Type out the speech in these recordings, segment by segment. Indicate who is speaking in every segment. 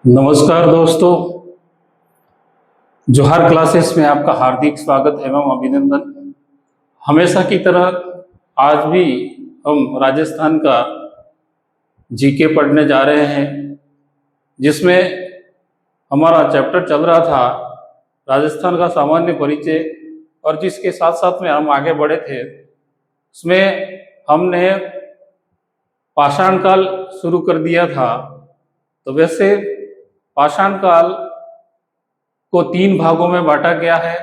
Speaker 1: नमस्कार दोस्तों, जोहार क्लासेस में आपका हार्दिक स्वागत एवं अभिनंदन। हमेशा की तरह आज भी हम राजस्थान का जीके पढ़ने जा रहे हैं, जिसमें हमारा चैप्टर चल रहा था राजस्थान का सामान्य परिचय, और जिसके साथ साथ में हम आगे बढ़े थे। उसमें हमने पाषाण काल शुरू कर दिया था। तो वैसे पाषाण काल को 3 भागों में बांटा गया है।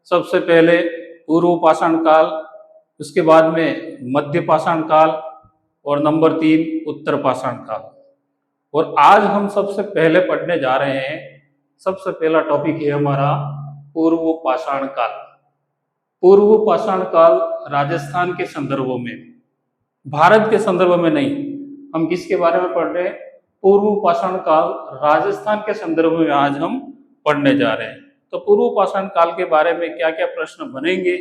Speaker 1: सबसे पहले पूर्व पाषाण काल, उसके बाद में मध्य पाषाण काल और नंबर 3 उत्तर पाषाण काल। और आज हम सबसे पहले पढ़ने जा रहे हैं, सबसे पहला टॉपिक है हमारा पूर्व पाषाण काल। पूर्व पाषाण काल राजस्थान के संदर्भों में, भारत के संदर्भ में नहीं। हम किसके बारे में पढ़ रहे हैं? पूर्व पाषाण काल राजस्थान के संदर्भ में आज हम पढ़ने जा रहे हैं। तो पूर्व पाषाण काल के बारे में क्या क्या प्रश्न बनेंगे,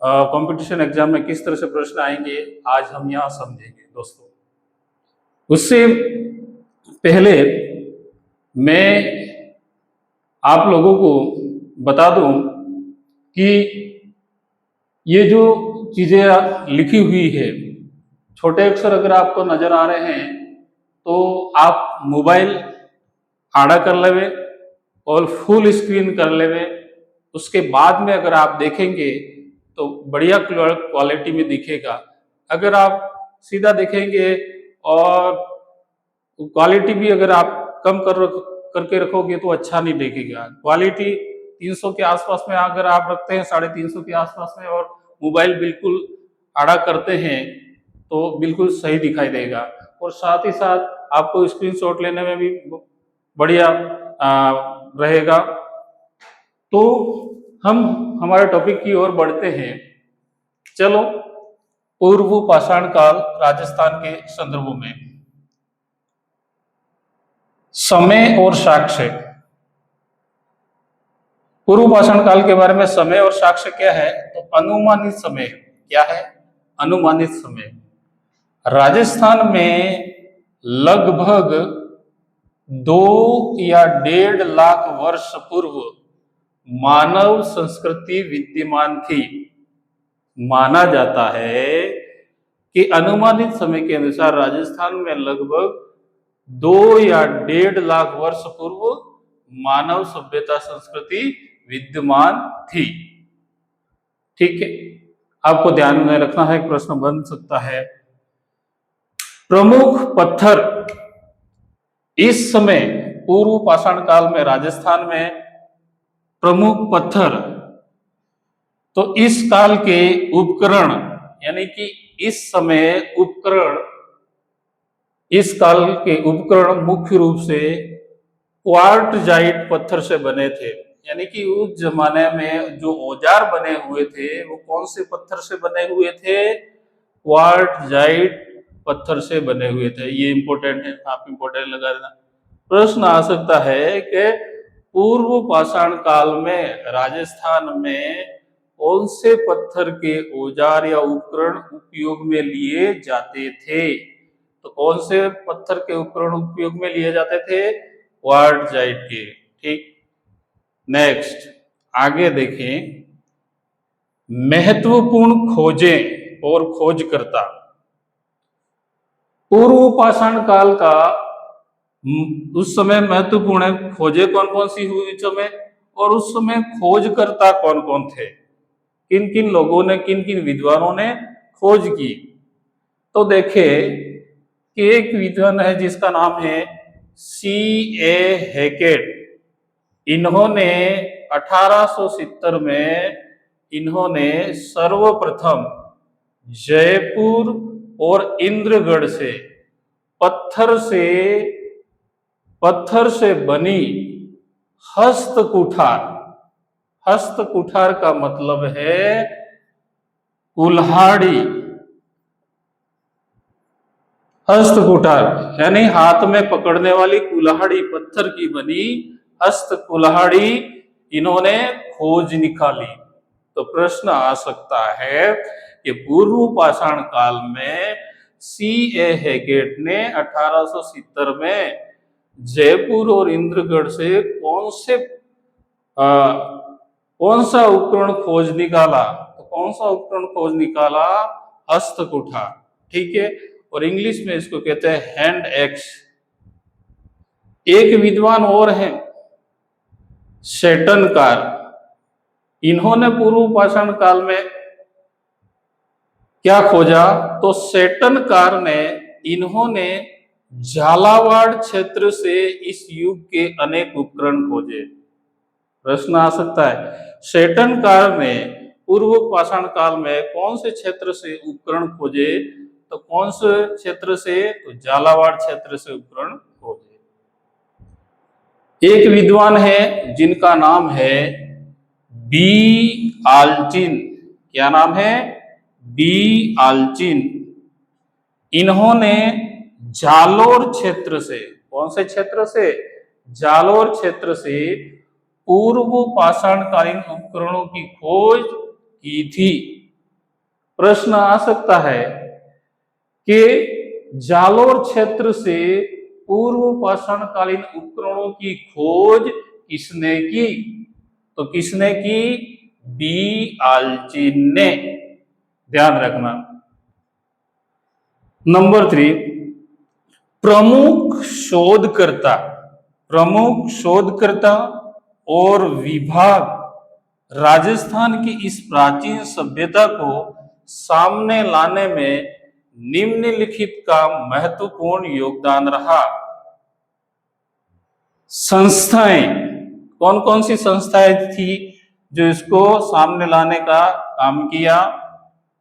Speaker 1: कंपटीशन एग्जाम में किस तरह से प्रश्न आएंगे, आज हम यहाँ समझेंगे दोस्तों। उससे पहले मैं आप लोगों को बता दूं कि ये जो चीजें लिखी हुई है, छोटे अक्षर अगर आपको नजर आ रहे हैं तो आप मोबाइल आड़ा कर लेवे और फुल स्क्रीन कर लेवे। उसके बाद में अगर आप देखेंगे तो बढ़िया क्वालिटी में दिखेगा। अगर आप सीधा देखेंगे और क्वालिटी भी अगर आप कम करके रखोगे तो अच्छा नहीं दिखेगा। क्वालिटी 300 के आसपास में अगर आप रखते हैं, 350 के आसपास में, और मोबाइल बिल्कुल आड़ा करते हैं तो बिल्कुल सही दिखाई देगा। और साथ ही साथ आपको स्क्रीनशॉट लेने में भी बढ़िया रहेगा। तो हम हमारे टॉपिक की ओर बढ़ते हैं। चलो, पूर्व पाषाण काल राजस्थान के संदर्भ में समय और साक्ष्य। पूर्व पाषाण काल के बारे में समय और साक्ष्य क्या है? तो अनुमानित समय क्या है? अनुमानित समय राजस्थान में लगभग 2 या 1.5 लाख वर्ष पूर्व मानव संस्कृति विद्यमान थी। माना जाता है कि अनुमानित समय के अनुसार राजस्थान में लगभग 2 या 1.5 लाख वर्ष पूर्व मानव सभ्यता संस्कृति विद्यमान थी। ठीक है, आपको ध्यान में रखना है, प्रश्न बन सकता है। प्रमुख पत्थर इस समय पूर्व पाषाण काल में राजस्थान में प्रमुख पत्थर, तो इस काल के उपकरण, यानी कि इस समय उपकरण, इस काल के उपकरण मुख्य रूप से क्वार्टजाइट पत्थर से बने थे। यानी कि उस जमाने में जो औजार बने हुए थे वो कौन से पत्थर से बने हुए थे? क्वार्टजाइट पत्थर से बने हुए थे। ये इंपॉर्टेंट है, आप इंपॉर्टेंट लगा देना। प्रश्न आ सकता है कि पूर्व पाषाण काल में राजस्थान में कौन से पत्थर के औजार या उपकरण उपयोग में लिए जाते थे? तो कौन से पत्थर के उपकरण उपयोग में लिए जाते थे? क्वार्टजाइट के। ठीक, नेक्स्ट आगे देखें। महत्वपूर्ण खोजें और खोजकर्ता। पूर्व पाषाण काल का उस समय महत्वपूर्ण खोजें कौन कौन सी हुई उस समय, और उस समय खोजकर्ता कौन कौन थे? किन किन लोगों ने, किन किन विद्वानों ने खोज की? तो देखे कि एक विद्वान है जिसका नाम है C.A. हैकेट। इन्होंने 1870 में इन्होंने सर्वप्रथम जयपुर और इंद्रगढ़ से पत्थर से बनी हस्तकुठार, हस्तकुठार का मतलब है कुल्हाड़ी, हस्तकुठार यानी हाथ में पकड़ने वाली कुल्हाड़ी, पत्थर की बनी हस्त कुल्हाड़ी इन्होंने खोज निकाली। तो प्रश्न आ सकता है कि पूर्व पाषाण काल में C.A. हैगेट ने 1870 में जयपुर और इंद्रगढ़ से कौन सा उपकरण खोज निकाला? तो कौन सा उपकरण खोज निकाला? हस्तकुठा। ठीक है, और इंग्लिश में इसको कहते हैं हैंड एक्स। एक विद्वान और हैं, सेटनकार। इन्होंने पूर्व पाषाण काल में क्या खोजा? तो सेटनकार ने इन्होंने झालावाड़ क्षेत्र से इस युग के अनेक उपकरण खोजे। प्रश्न आ सकता है, सेटनकार ने पूर्व पाषाण काल में कौन से क्षेत्र से उपकरण खोजे? तो कौन से क्षेत्र से? तो झालावाड़ क्षेत्र से उपकरण खोजे। एक विद्वान है जिनका नाम है बी आल्चिन। क्या नाम है? बी आल्चिन। इन्होंने जालोर क्षेत्र से, कौन से क्षेत्र से? जालोर क्षेत्र से पूर्व पाषाणकालीन उपकरणों की खोज की थी। प्रश्न आ सकता है कि जालोर क्षेत्र से पूर्व पाषाणकालीन उपकरणों की खोज किसने की? तो किसने की? बी आल्चिन ने। ध्यान रखना। नंबर 3, प्रमुख शोधकर्ता और विभाग राजस्थान की इस प्राचीन सभ्यता को सामने लाने में निम्नलिखित का महत्वपूर्ण योगदान रहा। संस्थाएं, कौन कौन सी संस्थाएं थी जो इसको सामने लाने का काम किया?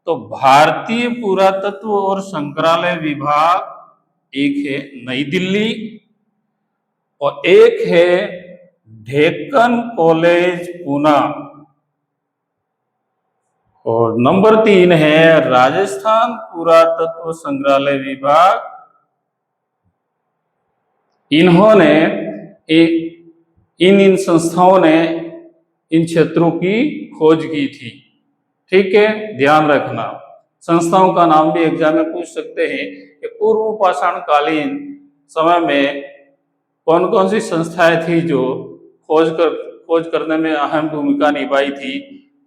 Speaker 1: तो भारतीय पुरातत्व और संग्रहालय विभाग एक है नई दिल्ली, और एक है डेक्कन कॉलेज पुणे, और नंबर 3 है राजस्थान पुरातत्व संग्रहालय विभाग। इन्होंने इन संस्थाओं ने इन क्षेत्रों की खोज की थी। ठीक है, ध्यान रखना। संस्थाओं का नाम भी एग्जाम में पूछ सकते हैं कि पूर्व पाषाणकालीन समय में कौन कौन सी संस्थाएं थी जो खोज करने में अहम भूमिका निभाई थी।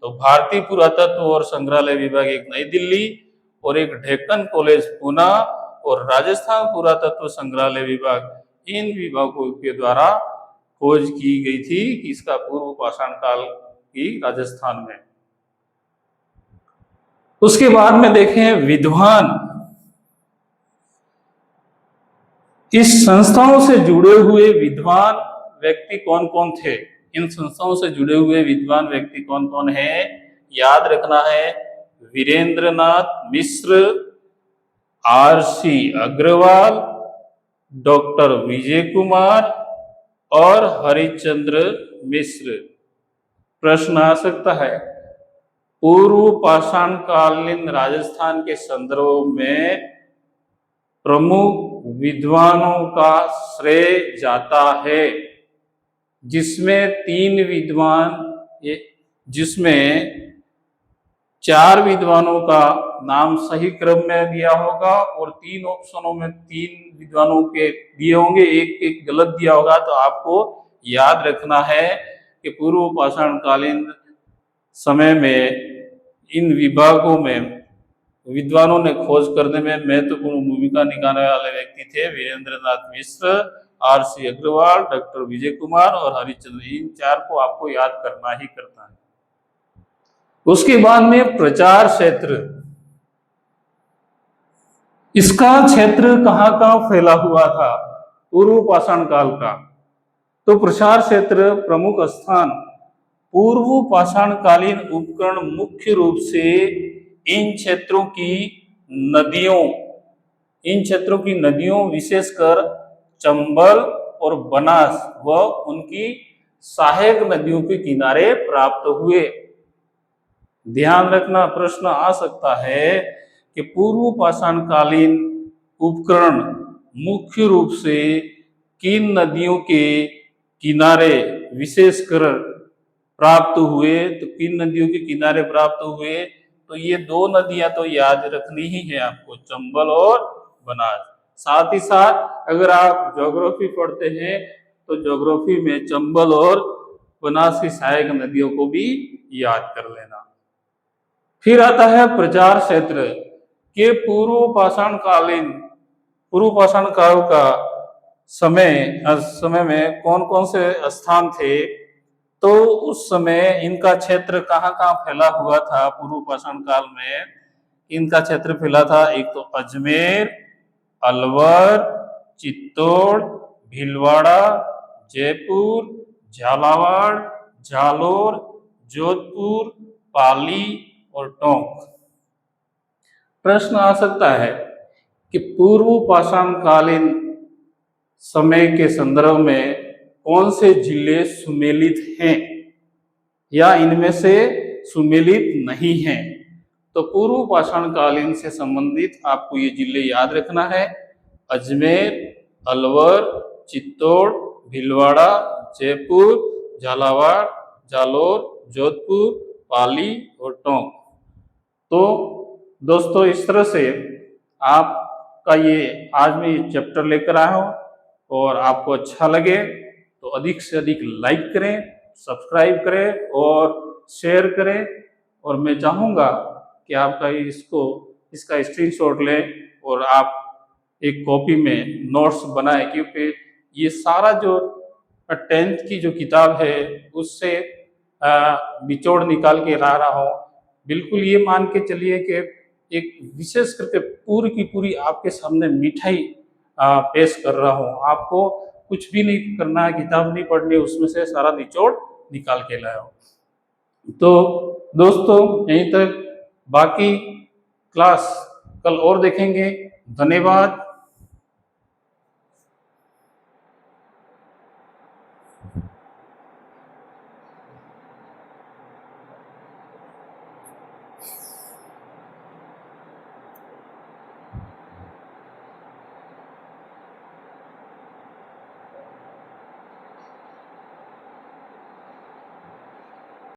Speaker 1: तो भारतीय पुरातत्व और संग्रहालय विभाग एक नई दिल्ली, और एक डेक्कन कॉलेज पुणे, और राजस्थान पुरातत्व संग्रहालय विभाग, इन विभागों के द्वारा खोज की गई थी कि इसका पूर्व पाषाण काल की राजस्थान में। उसके बाद में देखें विद्वान। इस संस्थाओं से जुड़े हुए विद्वान व्यक्ति कौन कौन थे? इन संस्थाओं से जुड़े हुए विद्वान व्यक्ति कौन कौन है? याद रखना है, वीरेंद्रनाथ मिश्र, आर.सी. अग्रवाल, डॉक्टर विजय कुमार और हरिश्चंद्र मिश्र। प्रश्न आ सकता है, पूर्व पाषाणकालीन राजस्थान के संदर्भ में प्रमुख विद्वानों का श्रेय जाता है, जिसमें 4 विद्वानों का नाम सही क्रम में दिया होगा, और 3 ऑप्शनों में 3 विद्वानों के दिए होंगे, एक गलत दिया होगा। तो आपको याद रखना है कि पूर्व पाषाणकालीन समय में इन विभागों में विद्वानों ने खोज करने में महत्वपूर्ण भूमिका निभाने वाले व्यक्ति थे वीरेंद्रनाथ मिश्र, आर.सी. अग्रवाल, डॉक्टर विजय कुमार और हरिश्चंद्र। इन 4 को आपको याद करना ही करना है। उसके बाद में प्रचार क्षेत्र। इसका क्षेत्र कहाँ फैला हुआ था पूर्व पाषाण काल का? तो प्रचार क्षेत्र प्रमुख स्थान पूर्व पाषाणकालीन उपकरण मुख्य रूप से इन क्षेत्रों की नदियों विशेषकर चंबल और बनास व उनकी सहायक नदियों के किनारे प्राप्त हुए। ध्यान रखना, प्रश्न आ सकता है कि पूर्व पाषाणकालीन उपकरण मुख्य रूप से किन नदियों के किनारे विशेषकर प्राप्त हुए? तो किन नदियों के किनारे प्राप्त हुए? तो ये दो नदियां तो याद रखनी ही है आपको, चंबल और बनास। साथ ही साथ अगर आप ज्योग्राफी पढ़ते हैं तो ज्योग्राफी में चंबल और बनास की सहायक नदियों को भी याद कर लेना। फिर आता है प्रचार क्षेत्र के पूर्व पाषाण काल का समय में कौन कौन से स्थान थे। तो उस समय इनका क्षेत्र कहाँ कहाँ फैला हुआ था पूर्व पाषाण काल में। इनका क्षेत्र फैला था एक तो अजमेर, अलवर, चित्तौड़, भीलवाड़ा, जयपुर, झालावाड़, जालोर, जोधपुर, पाली और टोंक। प्रश्न आ सकता है कि पूर्व पाषाण कालीन समय के संदर्भ में कौन से जिले सुमेलित हैं या इनमें से सुमेलित नहीं हैं। तो पूर्व पाषाण कालीन से संबंधित आपको ये जिले याद रखना है, अजमेर, अलवर, चित्तौड़, भीलवाड़ा, जयपुर, झालावाड़, जालोर, जोधपुर, पाली और टोंक। तो दोस्तों इस तरह से आपका ये आज मैं ये चैप्टर लेकर आया हूँ, और आपको अच्छा लगे तो अधिक से अधिक लाइक करें, सब्सक्राइब करें और शेयर करें। और मैं चाहूँगा कि आपका इसका स्क्रीनशॉट लें और आप एक कॉपी में नोट्स बनाएं, क्योंकि ये सारा जो 10th की जो किताब है उससे निचोड़ निकाल के ला रहा हूँ। बिल्कुल ये मान के चलिए कि एक विशेष करके पूरी की पूरी आपके सामने मिठाई पेश कर रहा हूँ। आपको कुछ भी नहीं करना है, किताब नहीं पढ़नी, उसमें से सारा निचोड़ निकाल के लाया हूँ। तो दोस्तों यहीं तक, बाकी क्लास कल और देखेंगे। धन्यवाद।